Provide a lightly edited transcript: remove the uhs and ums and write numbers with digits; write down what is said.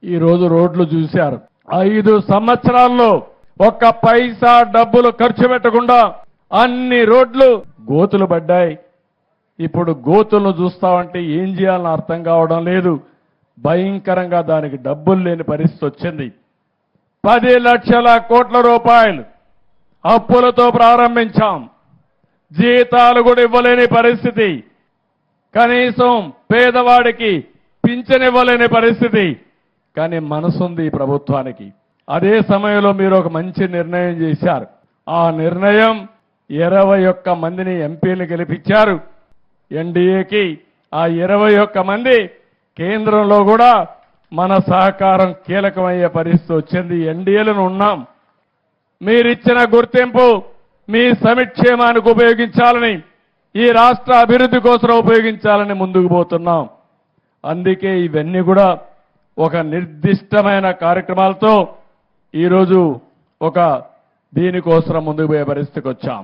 ఈరోజు రోడ్లు చూశారు. 5 సంవత్సరాల్లో ఒక్క పైసా డబ్బులు ఖర్చు పెట్టకుండా అన్ని రోడ్లు గోతులు పడ్డాయి. ఇప్పుడు గోతులను చూస్తామంటే ఏం చేయాలని అర్థం కావడం లేదు. భయంకరంగా దానికి డబ్బులు లేని పరిస్థితి వచ్చింది. 10 లక్షల కోట్ల రూపాయలు అప్పులతో ప్రారంభించాం. జీతాలు కూడా ఇవ్వలేని పరిస్థితి. కనీసం పేదవాడికి పింఛన్ ఇవ్వలేని పరిస్థితి. కానీ మనసుంది ఈ ప్రభుత్వానికి. అదే సమయంలో మీరు ఒక మంచి నిర్ణయం చేశారు. ఆ నిర్ణయం 21 మందిని ఎంపీలు గెలిపించారు ఎన్డీఏకి. ఆ 21 మంది కేంద్రంలో కూడా మన సహకారం కీలకమయ్యే పరిస్థితి వచ్చింది. ఎన్డీఏలను ఉన్నాం. మీరిచ్చిన గుర్తింపు మీ సంక్షేమానికి ఉపయోగించాలని, ఈ రాష్ట్ర అభివృద్ధి కోసం ఉపయోగించాలని ముందుకు పోతున్నాం. అందుకే ఇవన్నీ కూడా ఒక నిర్దిష్టమైన కార్యక్రమాలతో ఈరోజు ఒక దీనికోసం ముందుకు పోయే పరిస్థితికి వచ్చాం.